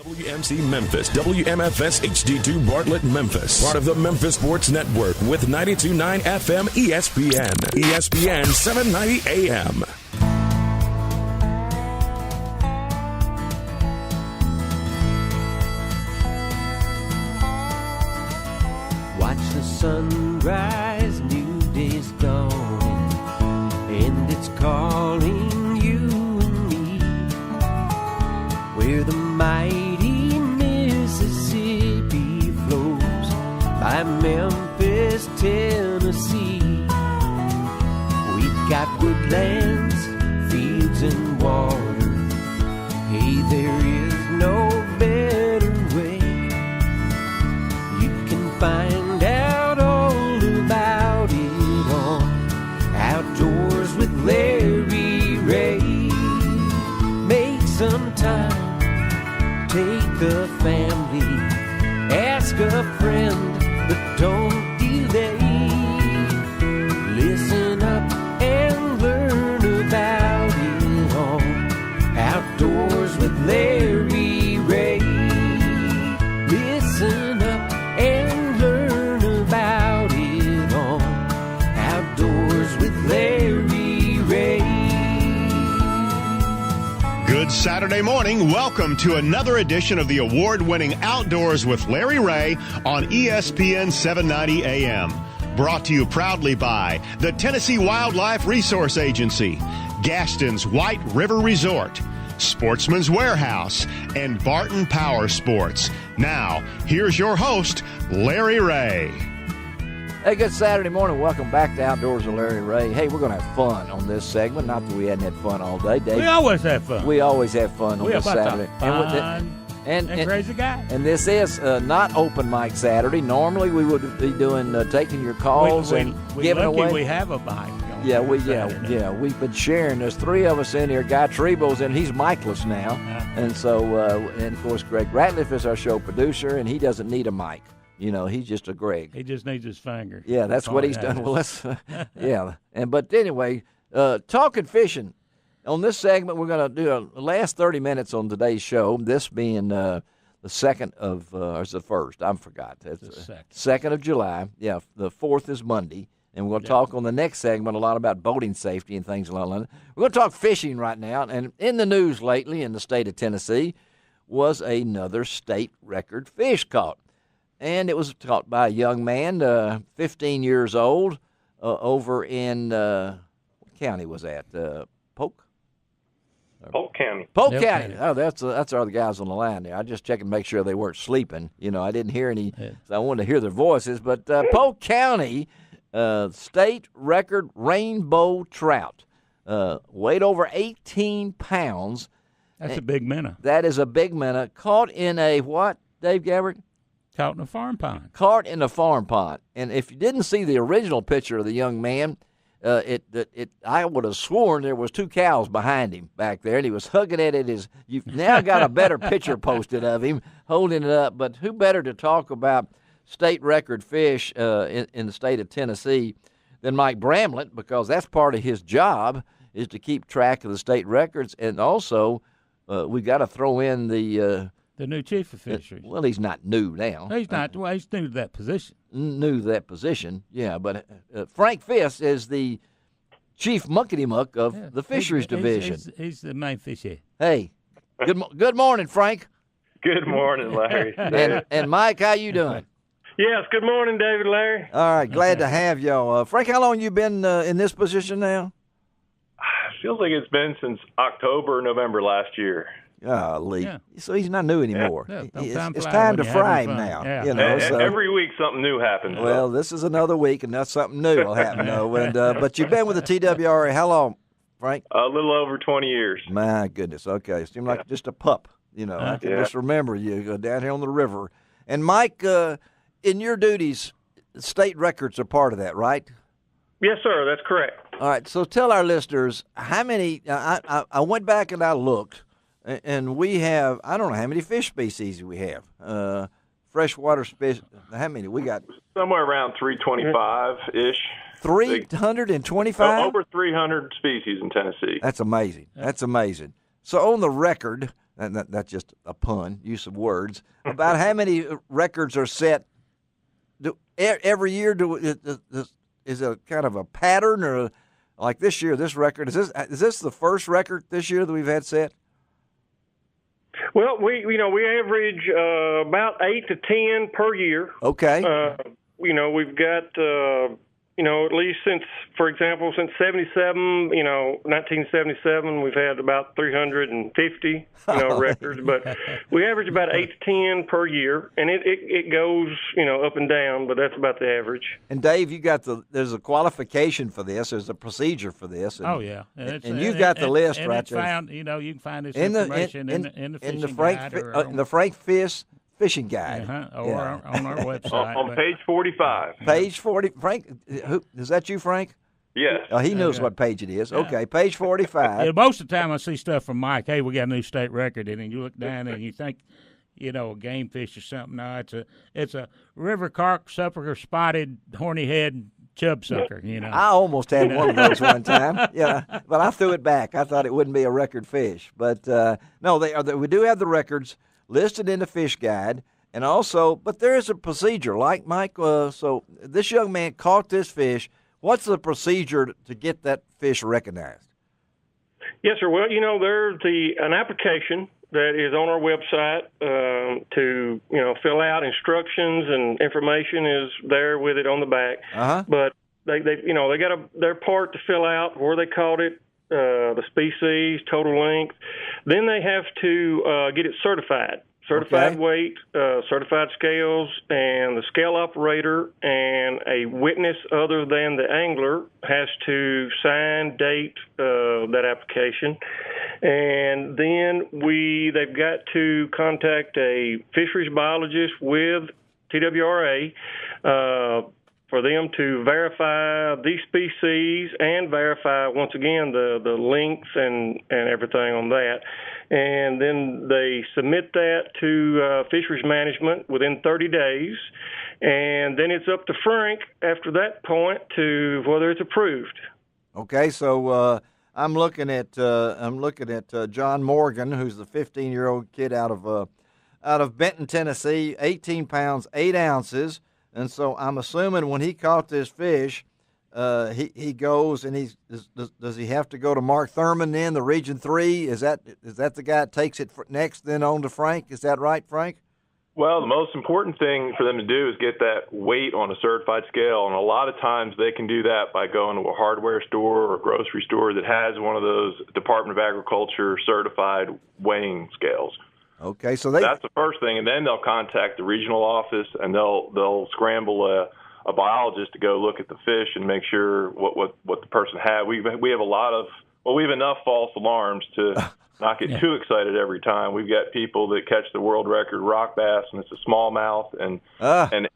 WMC Memphis, WMFS HD2 Bartlett Memphis, part of the Memphis Sports Network with 92.9 FM ESPN, ESPN 790 AM. Watch the sunrise, new day's dawning, and it's calling you and me, where the mighty Mississippi flows by Memphis, Tennessee. We've got woodlands, fields, and water. Hey, there is no better way. You can find out all about it on Outdoors with Larry Ray. Make some time, take a family, ask a friend, but don't delay. Listen up and learn about it all. Outdoors with Larry Ray. Listen up and learn about it all. Outdoors with Larry Ray. Good Saturday morning. Welcome to another edition of the award-winning Outdoors with Larry Ray on ESPN 790 AM. Brought to you proudly by the Tennessee Wildlife Resource Agency, Gaston's White River Resort, Sportsman's Warehouse, and Barton Power Sports. Now, here's your host, Larry Ray. Hey, good Saturday morning. Welcome back to Outdoors with Larry Ray. Hey, we're going to have fun on this segment. Not that we hadn't had fun all day, Dave. We always have fun. We always have fun on this Saturday. And crazy guy. And this is not open mic Saturday. Normally we would be doing taking your calls and giving away. We have a mic. We've been sharing. There's three of us in here. Guy Trebo's in. He's mic-less now, and so and of course Greg Ratliff is our show producer, and he doesn't need a mic. You know, he's just a Greg. He just needs his finger. Yeah, that's what he's done. Well, let's but anyway, talking fishing. On this segment, we're going to do the last 30 minutes on today's show, this being the 2nd of, or is the 1st? I forgot. It's the 2nd of July. Yeah, the 4th is Monday. And we're going to talk on the next segment a lot about boating safety and things like that. We're going to talk fishing right now. And in the news lately in the state of Tennessee was another state record fish caught. And it was caught by a young man, 15 years old, over in, what county was that? Polk County. Polk County. Oh, that's our guys on the line there. I just checked and make sure they weren't sleeping. You know, I didn't hear any. So I wanted to hear their voices. But Polk County, state record rainbow trout, weighed over 18 pounds. That's a big minnow. That is a big minnow. Caught in a what, Dave Gabbard? Caught in a farm pond. Caught in a farm pond. And if you didn't see the original picture of the young man, I would have sworn there was two cows behind him back there, and he was hugging at it. You've now got a better picture posted of him holding it up. But who better to talk about state record fish in the state of Tennessee than Mike Bramlett, because that's part of his job is to keep track of the state records, and also we got to throw in the new chief of fisheries. Well, he's not new now. He's not. Well, he's new to that position. New to that position, yeah. But Frank Fiss is the chief muckety-muck of the Fisheries Division. He's the main fish head. Hey, good morning, Frank. Good morning, Larry. and Mike, how you doing? Yes, good morning, David, Larry. All right, glad to have y'all. Frank, how long you been in this position now? It feels like it's been since October, November last year. Golly. Yeah. So he's not new anymore. Yeah, it's time to fry him now. Yeah. You know, so. Every week something new happens. Well, this is another week, and that's something new will happen, though. And, but you've been with the TWRA how long, Frank? A little over 20 years. My goodness. Okay. You seem like just a pup. You know, I can just remember you down here on the river. And, Mike, in your duties, state records are part of that, right? Yes, sir. That's correct. All right. So tell our listeners how many I went back and I looked. And we have, I don't know how many fish species we have. Freshwater species, how many? We got somewhere around 325-ish. 325? Over 300 species in Tennessee. That's amazing. That's amazing. So on the record, that's just a pun, use of words, about how many records are set every year. Is a kind of a pattern, or like this year, this record, is this the first record this year that we've had set? Well, we average about 8 to 10 per year. Okay. We've got at least since 77, 1977, we've had about 350, records, but we average about 8 to 10 per year, and it goes, up and down, but that's about the average. And Dave, there's a qualification for this, there's a procedure for this. And, and you've got the list and right it's there. Found, you can find this information in the fishing guide. In the Frank Fiss Fishing Guide. Or on our website. on page 45. Page 40. Frank, is that you, Frank? Yes. He knows what page it is. Yeah. Okay, page 45. Yeah, most of the time I see stuff from Mike, hey, we got a new state record, and then you look down and you think, a game fish or something. No, it's a river carp sucker spotted horny head chub sucker, I almost had one of those one time. Yeah, but I threw it back. I thought it wouldn't be a record fish. But no, we do have the records listed in the fish guide, and also, but there is a procedure, like Mike. So this young man caught this fish. What's the procedure to get that fish recognized? Yes, sir. Well, there's an application that is on our website to fill out. Instructions and information is there with it on the back. But they got their part to fill out, where they caught it, the species, total length. Then they have to get it certified. Certified weight, certified scales, and the scale operator and a witness other than the angler has to sign, date that application. And then they've got to contact a fisheries biologist with TWRA for them to verify these species and verify, once again, the length and everything on that. And then they submit that to fisheries management within 30 days. And then it's up to Frank after that point to whether it's approved. Okay, so I'm looking at John Morgan, who's the 15-year-old kid out of Benton, Tennessee, 18 pounds, 8 ounces. And so I'm assuming when he caught this fish, he goes and does he have to go to Mark Thurman then, the Region 3? Is that the guy that takes it next, then on to Frank? Is that right, Frank? Well, the most important thing for them to do is get that weight on a certified scale, and a lot of times they can do that by going to a hardware store or grocery store that has one of those Department of Agriculture certified weighing scales. Okay, so that's the first thing, and then they'll contact the regional office and they'll scramble a biologist to go look at the fish and make sure what the person had. We have we have enough false alarms to not get too excited every time. We've got people that catch the world record rock bass, and it's a smallmouth, and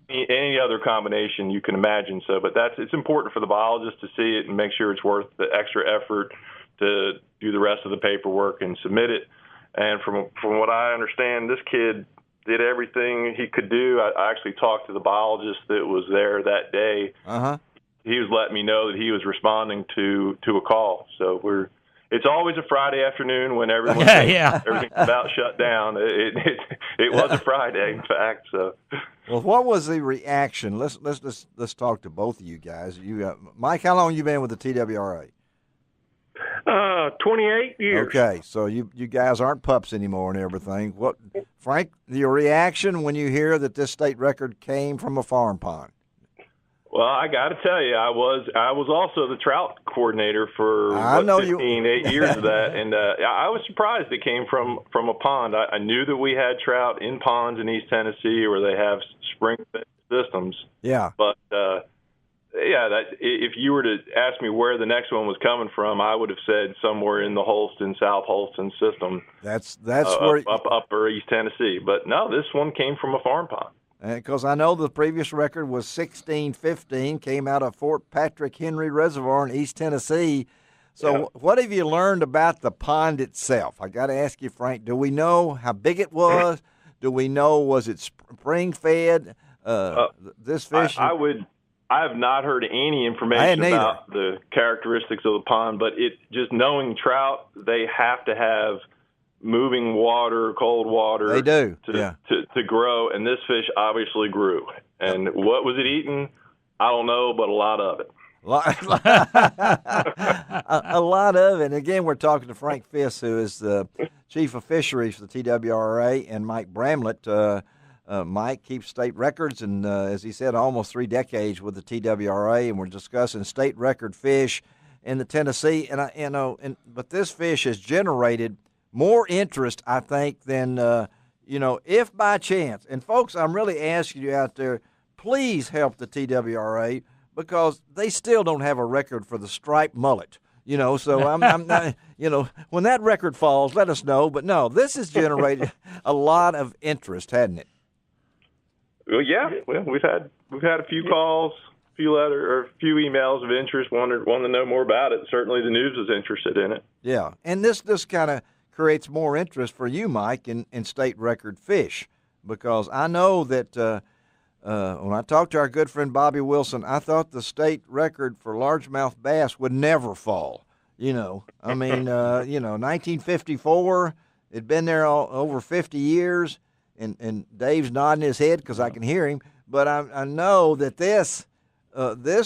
any other combination you can imagine. So, but it's important for the biologist to see it and make sure it's worth the extra effort to do the rest of the paperwork and submit it. And from what I understand, this kid did everything he could do. I actually talked to the biologist that was there that day. He was letting me know that he was responding to a call. So it's always a Friday afternoon when everyone's about shut down. It was a Friday, in fact. So, well, what was the reaction? Let's talk to both of you guys. Mike, how long have you been with the TWRA? 28 years. Okay, so you guys aren't pups anymore and everything. What, Frank, your reaction when you hear that this state record came from a farm pond? Well, I got to tell you, I was also the trout coordinator for 8 years of that, and I was surprised it came from a pond. I knew that we had trout in ponds in East Tennessee where they have spring systems. Yeah, but if you were to ask me where the next one was coming from, I would have said somewhere in the South Holston system. That's where upper East Tennessee. But no, this one came from a farm pond. Because I know the previous record was 1615, came out of Fort Patrick Henry Reservoir in East Tennessee. So what have you learned about the pond itself? I got to ask you, Frank, do we know how big it was? Do we know, was it spring-fed, this fish? I have not heard any information about the characteristics of the pond, but just knowing trout, they have to have moving water, cold water. They do, to grow, and this fish obviously grew. And what was it eating? I don't know, but a lot of it. A lot of it. And again, we're talking to Frank Fiss, who is the chief of fisheries for the TWRA, and Mike Bramlett. Mike keeps state records, and as he said, almost 3 decades with the TWRA, and we're discussing state record fish in the Tennessee. And but this fish has generated more interest, I think, than if by chance. And folks, I'm really asking you out there, please help the TWRA, because they still don't have a record for the striped mullet. So I'm not, when that record falls, let us know. But no, this has generated a lot of interest, hasn't it? Well, yeah. Well, we've had a few calls, a few emails of interest, wanting to know more about it. Certainly, the news is interested in it. Yeah, and this kind of creates more interest for you, Mike, in state record fish, because I know that when I talked to our good friend Bobby Wilson, I thought the state record for largemouth bass would never fall. 1954, it'd been there over 50 years. And Dave's nodding his head because I can hear him. But I know that this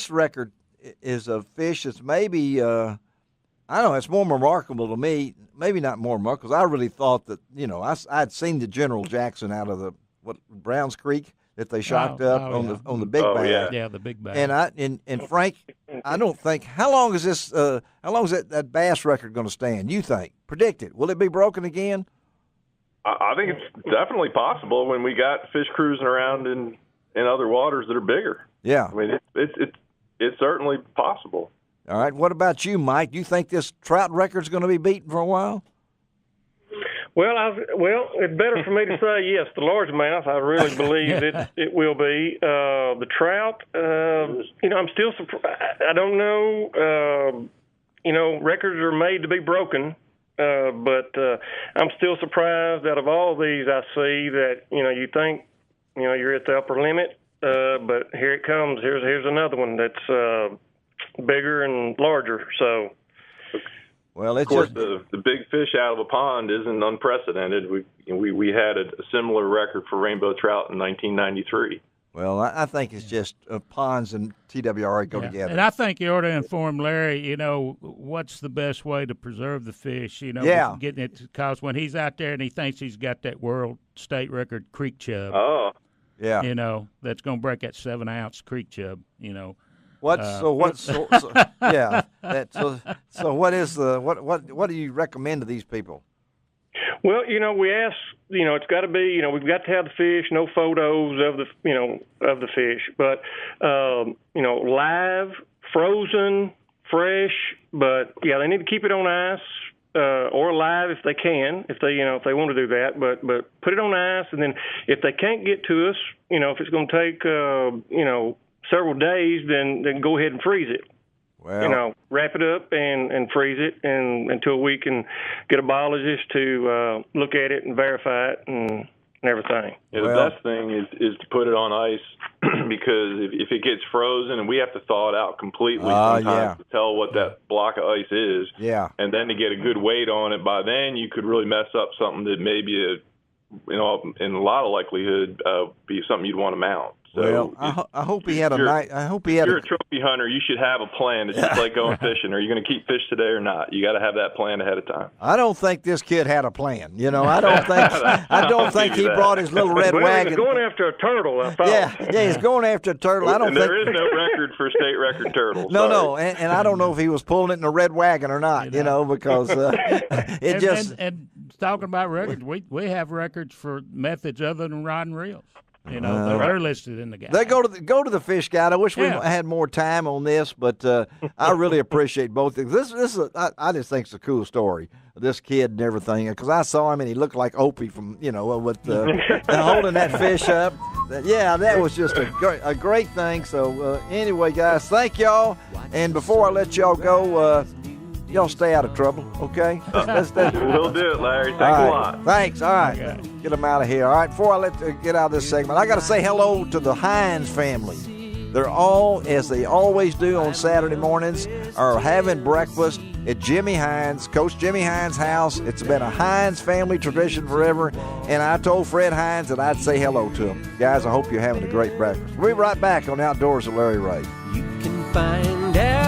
record is a fish that's maybe, I don't know, it's more remarkable to me. Maybe not more remarkable, because I really thought that, I'd seen the General Jackson out of the Browns Creek that they shocked up on the big bag. Yeah, the big bag. And Frank, I don't think, how long is that bass record going to stand? You think? Predict it. Will it be broken again? I think it's definitely possible when we got fish cruising around in other waters that are bigger. Yeah. I mean, it's certainly possible. All right. What about you, Mike? Do you think this trout record's going to be beaten for a while? Well, it's better for me to say yes. The largemouth, I really believe it will be. The trout, I'm still surprised. I don't know. Records are made to be broken. But I'm still surprised out of all these I see that, you think, you're at the upper limit, but here it comes. Here's another one that's bigger and larger. So, well, of course, the big fish out of a pond isn't unprecedented. We had a similar record for rainbow trout in 1993. Well, I think it's just ponds and TWRA go together. And I think you ought to inform Larry, what's the best way to preserve the fish, getting it, because when he's out there and he thinks he's got that world state record creek chub. Oh. Yeah. That's going to break that 7-ounce creek chub, What do you recommend to these people? Well, we ask, it's got to be, we've got to have the fish, no photos of the fish, but, live, frozen, fresh, but yeah, they need to keep it on ice, or live if they can, if they want to do that, but put it on ice. And then if they can't get to us, if it's going to take, several days, then go ahead and freeze it. Well, wrap it up and freeze it until we can get a biologist to look at it and verify it and everything. Yeah, the best thing is to put it on ice because if it gets frozen and we have to thaw it out completely sometimes to tell what that block of ice is, and then to get a good weight on it, by then you could really mess up something that maybe, in a lot of likelihood, be something you'd want to mount. So I hope he had a night. I hope he had. If you're a trophy hunter, you should have a plan. It's just like going fishing. Are you going to keep fish today or not? You got to have that plan ahead of time. I don't think this kid had a plan. I don't think he brought his little red wagon. He's going after a turtle. I thought. Yeah, he's going after a turtle. There is no record for state record turtles. No, and I don't know if he was pulling it in a red wagon or not. Because and talking about records, we have records for methods other than rod and reels. They're listed in the guide. They go to the fish guide. I wish we had more time on this, but I really appreciate both things. I just think it's a cool story. This kid and everything, because I saw him and he looked like Opie from with holding that fish up. That was just a great thing. So anyway, guys, thank y'all. And before I let y'all go, y'all stay out of trouble, okay? We'll do it, Larry. Thanks a lot. Thanks. All right. Okay. Get them out of here. All right, before I get out of this segment, I got to say hello to the Hines family. They're all, as they always do on Saturday mornings, are having breakfast at Jimmy Hines, Coach Jimmy Hines' house. It's been a Hines family tradition forever, and I told Fred Hines that I'd say hello to him. Guys, I hope you're having a great breakfast. We'll be right back on Outdoors with Larry Ray. You can find out